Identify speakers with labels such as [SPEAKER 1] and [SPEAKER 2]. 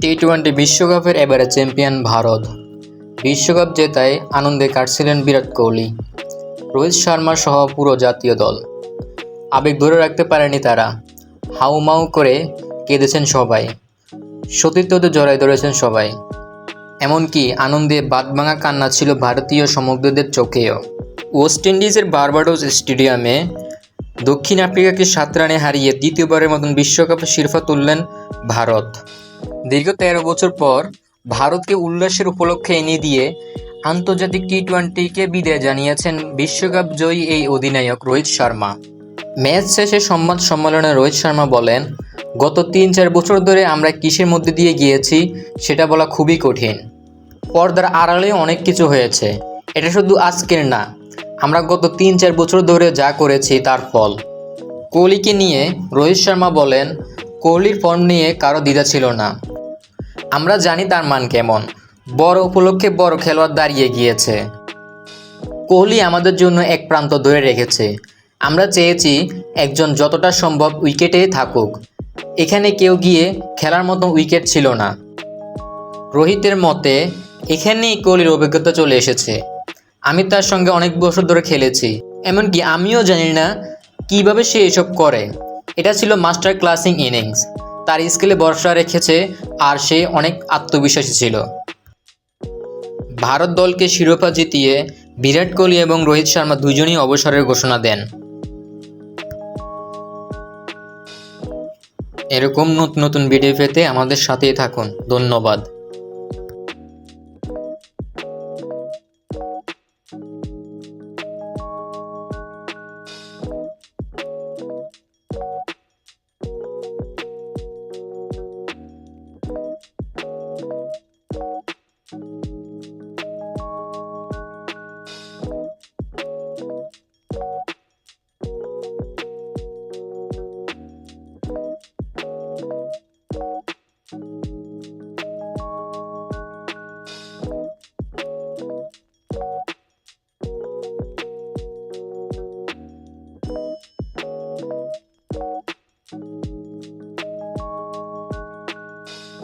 [SPEAKER 1] T twenty বিশ্বকাপের এবারে champion Bharat. বিশ্বকাপ জেতায় আনন্দে কাটছিলেন বিরাট কোহলি, রোহিত শর্মা সহ পুরো জাতীয় দল। আবেগ ধরে রাখতে পারেনি তারা, হাউমাউ করে কেঁদেছেন সবাই, সতীর্থদের জড়ায় ধরেছেন সবাই। এমনকি আনন্দে বাঁধভাঙা কান্না ছিল ভারতীয় সমর্থকদের চোখেও। ওয়েস্ট ইন্ডিজের বারবাডোস স্টেডিয়ামে দক্ষিণ আফ্রিকাকে 7 রানে হারিয়ে দ্বিতীয়বারের মতন বিশ্বকাপের শিরোপা তুললেন ভারত। দীর্ঘ 13 বছর পর ভারতকে উল্লাসের উপলক্ষে এনে দিয়ে আন্তর্জাতিক টি-টোয়েন্টিকে বিদায় জানিয়েছেন বিশ্বকাপ জয়ী এই অধিনায়ক রোহিত শর্মা। ম্যাচ শেষে সংবাদ সম্মেলনে রোহিত শর্মা বলেন, গত 3-4 বছর ধরে আমরা কিসের মধ্যে দিয়ে গিয়েছি সেটা বলা খুবই কঠিন। পর্দার আড়ালে অনেক কিছু হয়েছে, এটা শুধু আজকের না, আমরা গত 3-4 বছর ধরে যা করেছি তার ফল। কোহলিকে নিয়ে রোহিত শর্মা বলেন, কোহলির ফর্ম নিয়ে কারো দ্বিধা ছিল না। আমরা জানি তার মান কেমন, বড় উপলক্ষে বড় খেলোয়াড় দাঁড়িয়ে গিয়েছে। কোহলি আমাদের জন্য এক প্রান্ত ধরে রেখেছে। আমরা চেয়েছি একজন যতটা সম্ভব উইকেটে থাকুক, এখানে কেউ গিয়ে খেলার মতো উইকেট ছিল না। রোহিতের মতে এখানেই কোহলির অভিজ্ঞতা চলে এসেছে। আমি তার সঙ্গে অনেক বছর ধরে খেলেছি, এমনকি আমিও জানি না কিভাবে সে এসব করে। এটা ছিল মাস্টার ক্লাসিং ইনিংস, তার স্কিলে ভরসা রেখেছে আর সে অনেক আত্মবিশ্বাসী ছিল। ভারত দলকে শিরোপা জিতিয়ে বিরাট কোহলি এবং রোহিত শর্মা দুজনই অবসরের ঘোষণা দেন। এরকম নতুন নতুন ভিডিও পেতে আমাদের সাথেই থাকুন। ধন্যবাদ।